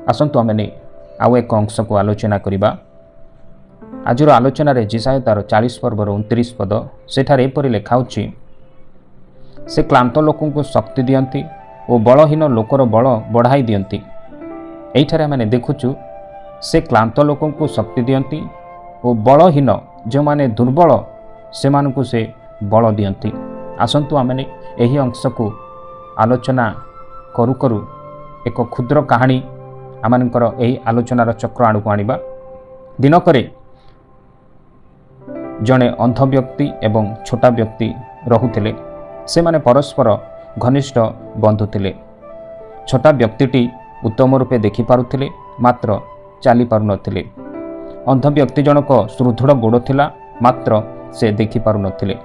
आसतु आमे आउ एक अंश को आलोचना करिबा। आजिर आलोचन जिसाय तार 40 पर्वर 29 पद सेठारे एपरि लेखा होछि, से क्लांत लोक को शक्ति दियंती और बलहीन लोकर बल बढ़ाई दियंती। एठारे आमे देखुछु से क्लांत लोक को शक्ति दियंती और बलहीन जो माने दुर्बल से मानकु से बल दियंती। आसंतु आमे एही अंश को आलोचना करू करू एक क्षुद्र कहानी आमानकर एही आलोचनार चक्र आड़ को आनिबा। दिनकरे जड़े अंध व्यक्ति एवं छोटा व्यक्ति रहुथिले, से माने परस्पर घनिष्ठ बंधु थिले। छोटा व्यक्तिटी उत्तम रूपे देखि पारुथिले मात्र चाली पारु नथिले। अंध व्यक्ति जनक सुदृढ़ गोड़ थिला मात्र से देखि पारु नथिले।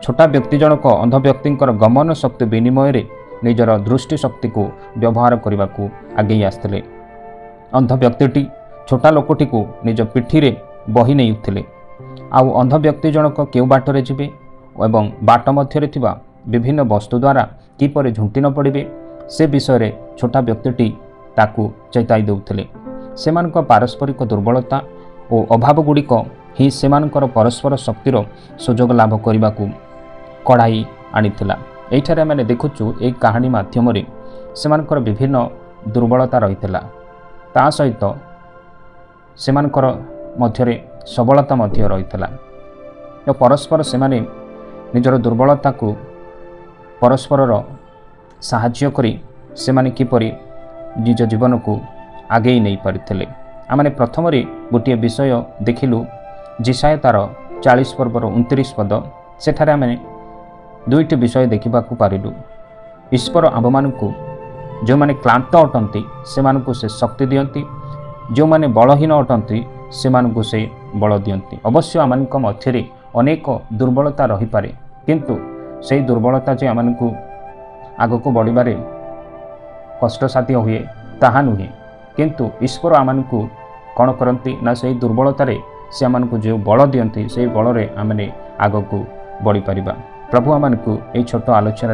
छोटा व्यक्ति जनक अंध व्यक्तिंकर गमन शक्ति विनिमय रे निजर दृष्टि शक्ति को व्यवहार करने को आगे आसते। अंध व्यक्ति छोटा लोकटी को निज पिठी रे बही नहीं उठिले। आउ अंध व्यक्ति जनक केउ बाटरे जिबे एवं बाट मध्यरे थिबा विभिन्न वस्तु द्वारा किपरि झुंटी न पड़िबे से विषय रे छोटा व्यक्तिटी ताकू चेताई देउथिले। सेमानक पारस्परिक दुर्बलता और अभाव गुड़िक ही सेमानकर परस्पर शक्तिर सुजोग लाभ करने को कड़ाई आनीथिला। एठारे आमे देखुछु ए कहानी माध्यम रे सेमानकर विभिन्न दुर्बलता रहिथिला, ता सहित सेमानकर मध्यरे सबलता मध्य रहिथिला। तो परस्पर सेमाने निजर दुर्बलता को परस्परर साहाय्य करी सेमाने किपरि निज जीवन को आगे नहीं पारिथिले। आमे प्रथम रे गोटे विषय देखिलु जिसाय तार 40 पर्वर 29 पद। सेठारे आमे दुईटी विषय देखा पारिलु। ईश्वर आम मानू जो माने क्लांत अटंती से मानकु से शक्ति दियंती, जो माने बलहीन अटंती से मानकु से बल दियंती। अवश्य आम मध्य अनेक दुर्बलता रही पारे, किंतु से दुर्बलता जे आमको आग को बढ़िबारे कष्टसाध्य हुए ताहा नुहे, किंतु ईश्वर आमको कौन करती ना से दुर्बलतार से आमको जो बल दियंती से बल रे आमने आग को बढ़ी पारिबा। प्रभु आमको ये छोट आलोचन